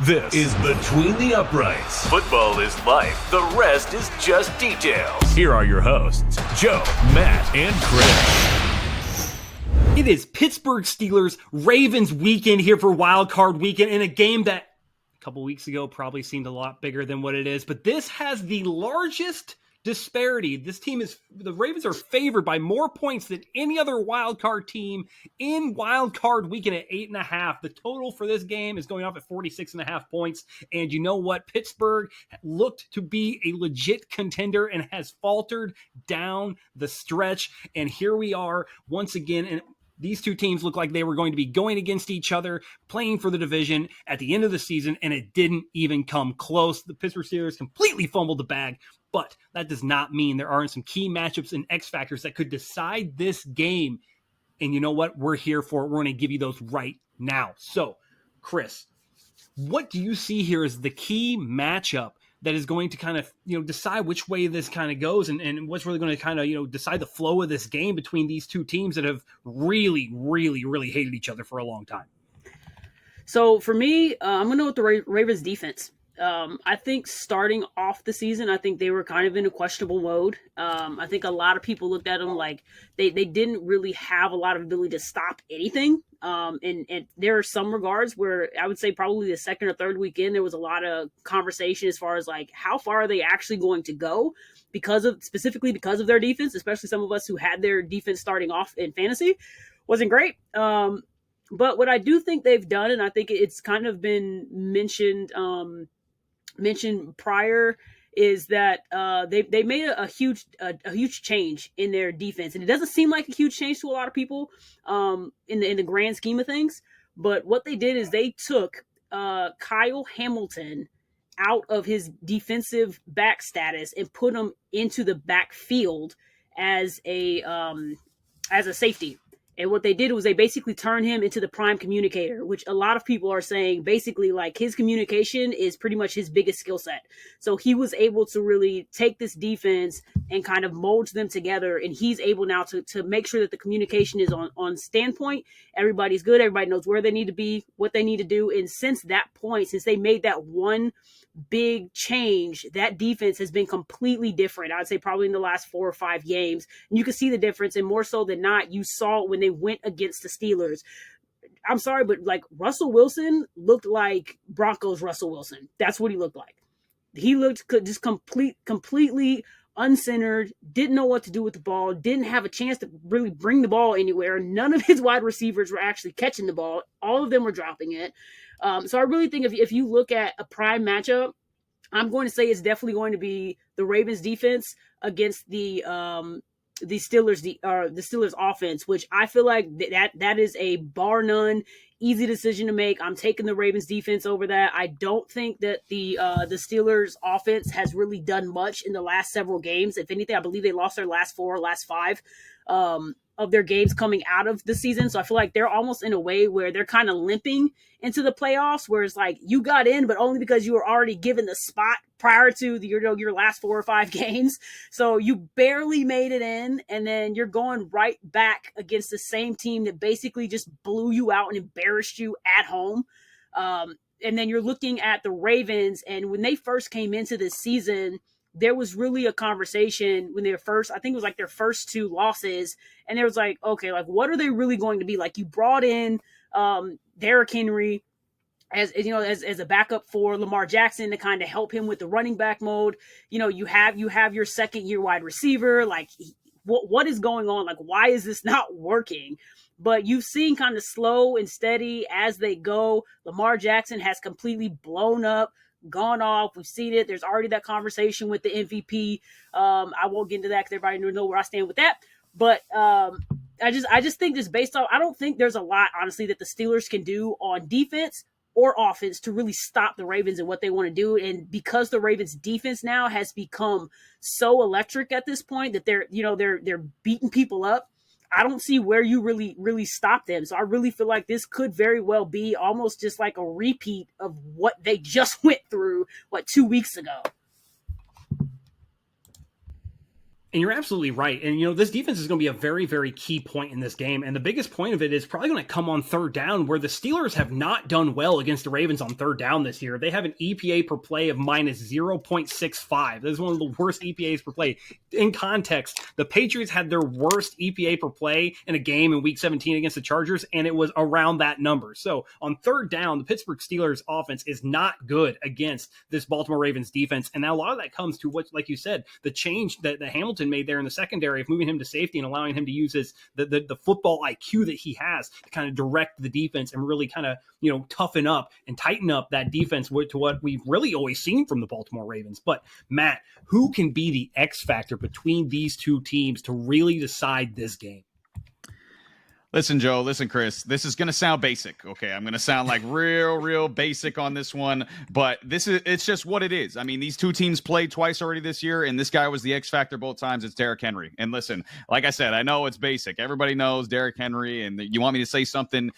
This is Between the Uprights. Football is life. The rest is just details. Here are your hosts, Joe, Matt, and Chris. It is Pittsburgh Steelers Ravens weekend here for Wild Card Weekend in a game that a couple weeks ago probably seemed a lot bigger than what it is. But this has the largest disparity. The Ravens are favored by more points than any other wild card team in Wild Card Weekend at 8.5. The total for this game is going off at 46.5 points. And you know what? Pittsburgh looked to be a legit contender and has faltered down the stretch. And here we are once again. And these two teams look like they were going to be going against each other, playing for the division at the end of the season, and it didn't even come close. The Pittsburgh Steelers completely fumbled the bag, but that does not mean there aren't some key matchups and X factors that could decide this game. And you know what? We're here for it. We're going to give you those right now. So, Chris, what do you see here as the key matchup that is going to kind of, decide which way this kind of goes and what's really going to kind of, decide the flow of this game between these two teams that have really, really, really hated each other for a long time? So for me, I'm going to go with the Ravens defense. I think starting off the season, I think they were kind of in a questionable mode. I think a lot of people looked at them like they didn't really have a lot of ability to stop anything. And there are some regards where I would say probably the second or third weekend, there was a lot of conversation as far as like, how far are they actually going to go specifically because of their defense, especially some of us who had their defense starting off in fantasy wasn't great. But what I do think they've done, and I think it's kind of been mentioned prior, is that they made a huge change in their defense, and it doesn't seem like a huge change to a lot of people in the grand scheme of things. But what they did is they took Kyle Hamilton out of his defensive back status and put him into the backfield as a safety. And what they did was they basically turned him into the prime communicator, which a lot of people are saying basically like his communication is pretty much his biggest skill set. So he was able to really take this defense and kind of mold them together. And he's able now to make sure that the communication is on standpoint. Everybody's good. Everybody knows where they need to be, what they need to do. And since that point, since they made that one big change, that defense has been completely different. I'd say probably in the last 4 or 5 games. And you can see the difference, and more so than not, you saw when they went against the Steelers. I'm sorry, but like Russell Wilson looked like Broncos Russell Wilson. That's what he looked like. He looked just completely uncentered, didn't know what to do with the ball, didn't have a chance to really bring the ball anywhere. None of his wide receivers were actually catching the ball. All of them were dropping it. So I really think if you look at a prime matchup, I'm going to say it's definitely going to be the Ravens defense against the Steelers offense, which I feel like that is a bar none easy decision to make. I'm taking the Ravens defense over that. I don't think that the Steelers offense has really done much in the last several games. If anything, I believe they lost their last 5 of their games coming out of the season. So I feel like they're almost in a way where they're kind of limping into the playoffs, where it's like you got in, but only because you were already given the spot prior to your last 4 or 5 games. So you barely made it in, and then you're going right back against the same team that basically just blew you out and embarrassed you at home. And then you're looking at the Ravens, and when they first came into this season, there was really a conversation when I think it was like their first 2 losses, and there was like, okay, like what are they really going to be? Like you brought in Derrick Henry as a backup for Lamar Jackson to kind of help him with the running back mode. You have your second year wide receiver. Like what is going on? Like why is this not working? But you've seen kind of slow and steady as they go. Lamar Jackson has completely blown up, gone off. We've seen it. There's already that conversation with the MVP. I won't get into that because everybody knows where I stand with that. But I just think just based on, I don't think there's a lot, honestly, that the Steelers can do on defense or offense to really stop the Ravens and what they want to do. And because the Ravens defense now has become so electric at this point that they're beating people up, I don't see where you really stop them. So I really feel like this could very well be almost just like a repeat of what they just went through, 2 weeks ago. And you're absolutely right. And, this defense is going to be a very, very key point in this game. And the biggest point of it is probably going to come on third down, where the Steelers have not done well against the Ravens on third down this year. They have an EPA per play of minus 0.65. That is one of the worst EPAs per play. In context, the Patriots had their worst EPA per play in a game in Week 17 against the Chargers, and it was around that number. So on third down, the Pittsburgh Steelers offense is not good against this Baltimore Ravens defense. And now a lot of that comes to what, like you said, the change that Hamilton made there in the secondary of moving him to safety and allowing him to use the football IQ that he has to kind of direct the defense and really kind of, toughen up and tighten up that defense to what we've really always seen from the Baltimore Ravens. But Matt, who can be the X factor between these two teams to really decide this game? Listen, Joe, listen, Chris, this is going to sound basic, okay? I'm going to sound like real basic on this one, but it's just what it is. I mean, these two teams played twice already this year, and this guy was the X factor both times. It's Derrick Henry. And listen, like I said, I know it's basic. Everybody knows Derrick Henry, and you want me to say something,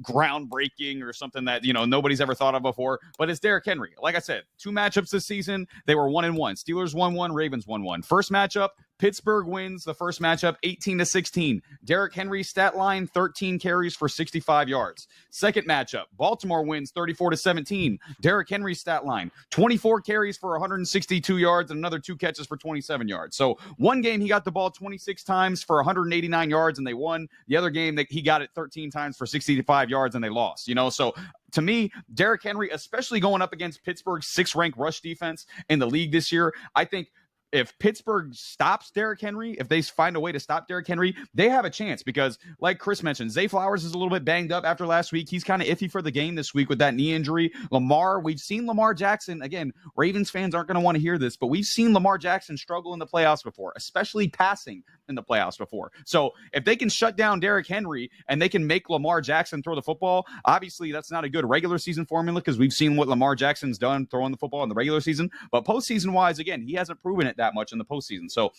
groundbreaking or something that, nobody's ever thought of before, but it's Derrick Henry. Like I said, 2 matchups this season, they were 1-1. Steelers 1-1, Ravens 1-1. First matchup, Pittsburgh wins the first matchup 18-16. Derrick Henry's stat line, 13 carries for 65 yards. Second matchup, Baltimore wins 34-17. Derrick Henry's stat line, 24 carries for 162 yards and another 2 catches for 27 yards. So one game he got the ball 26 times for 189 yards and they won. The other game that he got it 13 times for 65 yards and they lost. So to me, Derrick Henry, especially going up against Pittsburgh's 6th-ranked rush defense in the league this year, I think if Pittsburgh stops Derrick Henry, if they find a way to stop Derrick Henry, they have a chance because, like Chris mentioned, Zay Flowers is a little bit banged up after last week. He's kind of iffy for the game this week with that knee injury. We've seen Lamar Jackson. Again, Ravens fans aren't going to want to hear this, but we've seen Lamar Jackson struggle in the playoffs before, especially passing in the playoffs before. So if they can shut down Derrick Henry and they can make Lamar Jackson throw the football, obviously that's not a good regular season formula because we've seen what Lamar Jackson's done throwing the football in the regular season. But postseason wise, again, he hasn't proven it that much in the postseason. So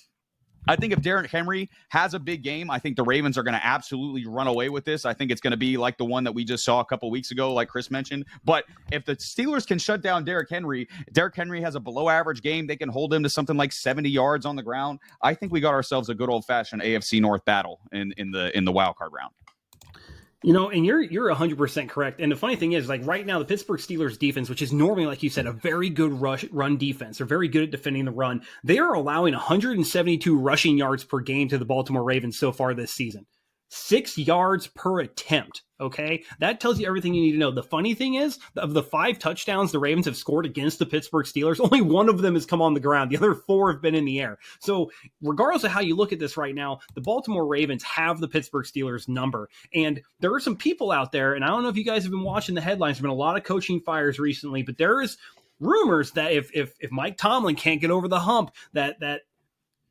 I think if Derrick Henry has a big game, I think the Ravens are going to absolutely run away with this. I think it's going to be like the one that we just saw a couple weeks ago, like Chris mentioned. But if the Steelers can shut down Derrick Henry has a below average game. They can hold him to something like 70 yards on the ground. I think we got ourselves a good old fashioned AFC North battle in the wild card round. And you're 100% correct. And the funny thing is, like right now, the Pittsburgh Steelers defense, which is normally, like you said, a very good run defense, they're very good at defending the run. They are allowing 172 rushing yards per game to the Baltimore Ravens so far this season. 6 yards per attempt. Okay, that tells you everything you need to know. The funny thing is, of the 5 touchdowns the Ravens have scored against the Pittsburgh Steelers, only one of them has come on the ground. The other 4 have been in the air. So regardless of how you look at this right now, the Baltimore Ravens have the Pittsburgh Steelers number. And there are some people out there, and I don't know if you guys have been watching the headlines, there's been a lot of coaching fires recently, but there is rumors that if Mike Tomlin can't get over the hump, that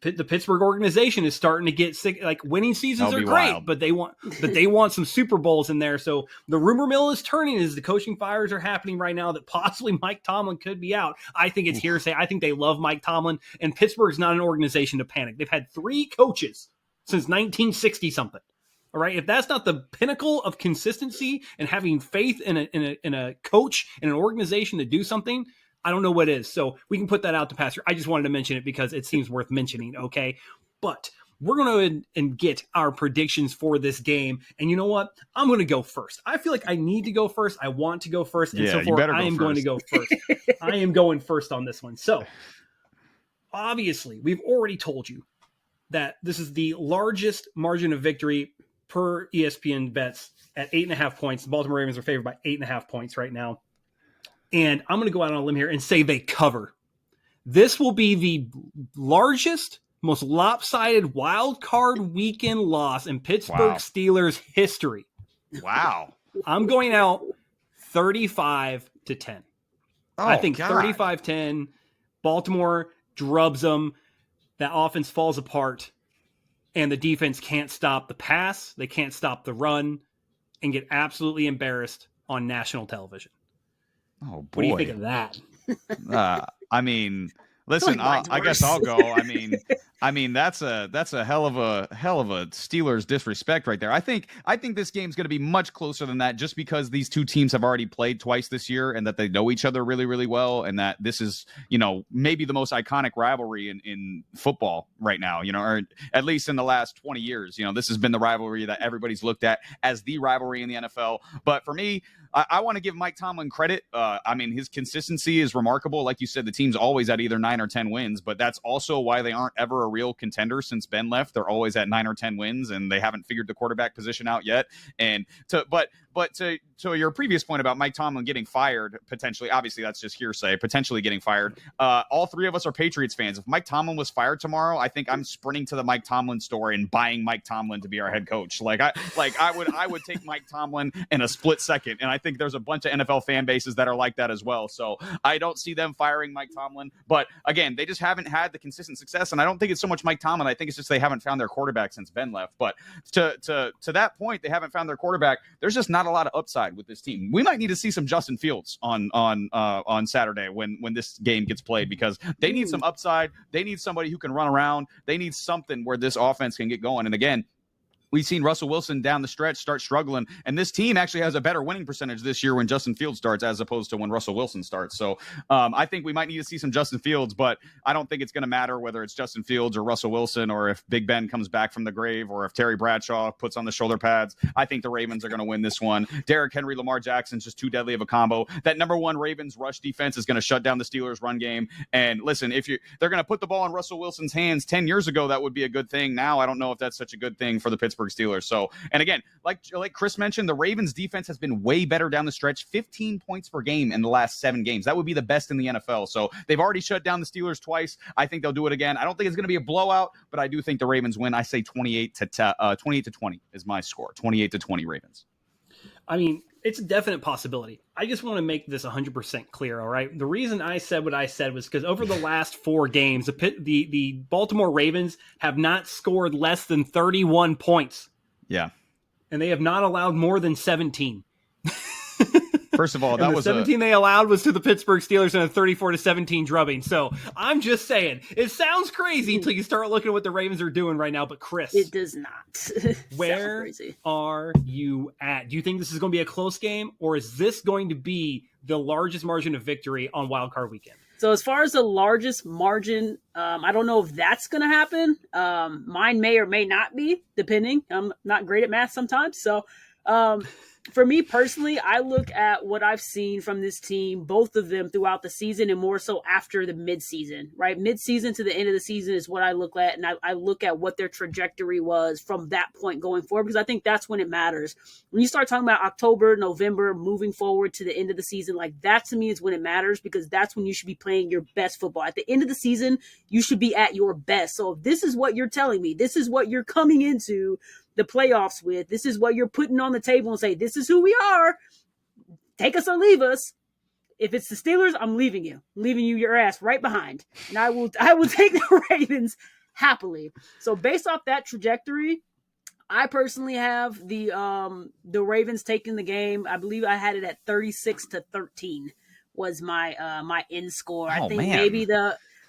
the Pittsburgh organization is starting to get sick. Like winning seasons are great, wild. but they want some Super Bowls in there. So the rumor mill is turning as the coaching fires are happening right now that possibly Mike Tomlin could be out. I think it's hearsay. I think they love Mike Tomlin, and Pittsburgh's not an organization to panic. They've had 3 coaches since 1960 something. All right, if that's not the pinnacle of consistency and having faith in a coach and an organization to do something, I don't know what is. So we can put that out to pasture. I just wanted to mention it because it seems worth mentioning, okay? But we're going to go ahead and get our predictions for this game. And you know what? I'm going to go first. I feel like I need to go first. I want to go first. And so forth. I am going to go first. I am going first on this one. So obviously, we've already told you that this is the largest margin of victory per ESPN bets at 8.5 points. The Baltimore Ravens are favored by 8.5 points right now. And I'm going to go out on a limb here and say they cover. This will be the largest, most lopsided wild card weekend loss in Pittsburgh Steelers history. Wow. I'm going out 35-10. I think 35-10. Baltimore drubs them. That offense falls apart. And the defense can't stop the pass. They can't stop the run and get absolutely embarrassed on national television. Oh, boy. What do you think of that? I mean, Listen, Mine's I guess worse. I'll go. I mean that's a hell of a Steelers disrespect right there. I think this game's going to be much closer than that, just because these two teams have already played twice this year, and that they know each other really, really well, and that this is, maybe the most iconic rivalry in football right now, or at least in the last 20 years. This has been the rivalry that everybody's looked at as the rivalry in the NFL. But for me, I want to give Mike Tomlin credit. His consistency is remarkable. Like you said, the team's always at either 9 or 10 wins, but that's also why they aren't ever a real contender since Ben left. They're always at 9 or 10 wins, and they haven't figured the quarterback position out yet. But to your previous point about Mike Tomlin getting fired, potentially, obviously that's just hearsay, potentially getting fired. All three of us are Patriots fans. If Mike Tomlin was fired tomorrow, I think I'm sprinting to the Mike Tomlin store and buying Mike Tomlin to be our head coach. I would take Mike Tomlin in a split second. And I think there's a bunch of NFL fan bases that are like that as well. So I don't see them firing Mike Tomlin. But again, they just haven't had the consistent success. And I don't think it's so much Mike Tomlin. I think it's just they haven't found their quarterback since Ben left. But to that point, they haven't found their quarterback. There's just not a lot of upside with this team. We might need to see some Justin Fields on Saturday when this game gets played, because they need some upside. They need somebody who can run around. They need something where this offense can get going. And again, we've seen Russell Wilson down the stretch start struggling, and this team actually has a better winning percentage this year when Justin Fields starts as opposed to when Russell Wilson starts. So I think we might need to see some Justin Fields, but I don't think it's going to matter whether it's Justin Fields or Russell Wilson, or if Big Ben comes back from the grave, or if Terry Bradshaw puts on the shoulder pads. I think the Ravens are going to win this one. Derrick Henry, Lamar Jackson's just too deadly of a combo. That number one Ravens rush defense is going to shut down the Steelers' run game. And listen, they're going to put the ball in Russell Wilson's hands 10 years ago, that would be a good thing. Now I don't know if that's such a good thing for the Pittsburgh Steelers. So, and again, like Chris mentioned, the Ravens defense has been way better down the stretch, 15 points per game in the last 7 games. That would be the best in the NFL. So they've already shut down the Steelers twice. I think they'll do it again. I don't think it's going to be a blowout, but I do think the Ravens win. I say 28 to 20 is my score. 28-20 Ravens. It's a definite possibility. I just want to make this 100% clear, all right? The reason I said what I said was because over the last 4 games, the Baltimore Ravens have not scored less than 31 points. Yeah. And they have not allowed more than 17. First of all, that was 17 they allowed was to the Pittsburgh Steelers in a 34-17 drubbing. So I'm just saying, it sounds crazy until you start looking at what the Ravens are doing right now. But Chris, it does not. Where are you at? Do you think this is going to be a close game, or is this going to be the largest margin of victory on Wild Card Weekend? So as far as the largest margin, I don't know if that's going to happen. Mine may or may not be, depending. I'm not great at math sometimes. So for me personally, I look at what I've seen from this team, both of them throughout the season, and more so after the midseason, right? Midseason to the end of the season is what I look at, and I look at what their trajectory was from that point going forward, because I think that's when it matters. When you start talking about October, November, moving forward to the end of the season, like that to me is when it matters, because that's when you should be playing your best football. At the end of the season, you should be at your best. So if this is what you're telling me, this is what you're coming into the playoffs with, this is what you're putting on the table and say, this is who we are, take us or leave us. If it's the Steelers, I'm leaving you. I'm leaving you your ass right behind. And I will take the Ravens happily. So based off that trajectory, I personally have the Ravens taking the game. I believe I had it at 36-13 was my end score. I think maybe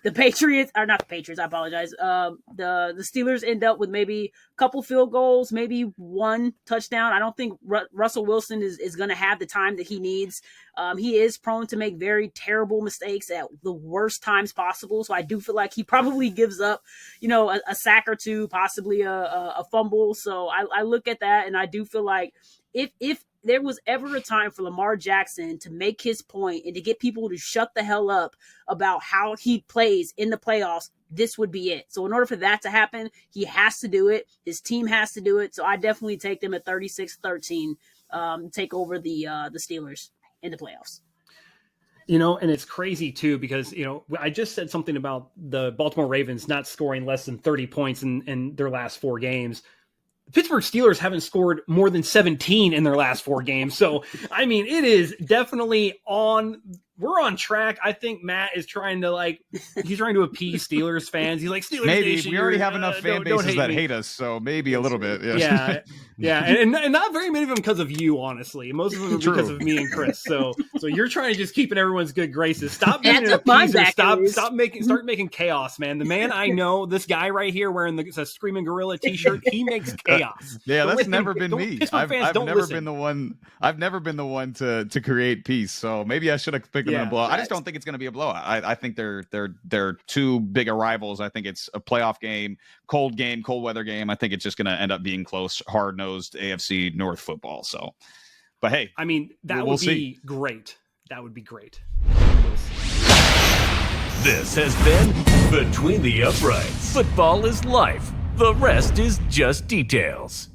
the Patriots, or not the Patriots, I apologize. The Steelers end up with maybe a couple field goals, maybe 1 touchdown. I don't think Russell Wilson is going to have the time that he needs. He is prone to make very terrible mistakes at the worst times possible. So I do feel like he probably gives up, a sack or 2, possibly a fumble. So I look at that, and I do feel like if there was ever a time for Lamar Jackson to make his point and to get people to shut the hell up about how he plays in the playoffs, this would be it. So in order for that to happen, he has to do it. His team has to do it. So I definitely take them at 36-13, take over the Steelers in the playoffs. And it's crazy too, because, I just said something about the Baltimore Ravens not scoring less than 30 points in their last 4 games. The Pittsburgh Steelers haven't scored more than 17 in their last 4 games. So, it is definitely on we're on track. I think Matt is trying to he's trying to appease Steelers fans. He's like, Steelers maybe Nation, we already have enough fan bases that hate us, so maybe a little bit. Yeah, and not very many of them because of you, honestly. Most of them are because of me and Chris. So you're trying to just keep in everyone's good graces. Stop being an appeaser. Start making chaos, man. The man I know, this guy right here wearing the Screaming Gorilla T-shirt, he makes chaos. Yeah, that's never been me. I've never been the one. I've never been the one to create peace. So maybe I should have picked them in a blowout. I just don't think it's going to be a blowout. I think they're too big a rivals. I think it's a playoff game, cold weather game. I think it's just going to end up being close, hard-nosed AFC North football. So, but hey, I mean, that would be great. That would be great. This has been Between the Uprights. Football is life. The rest is just details.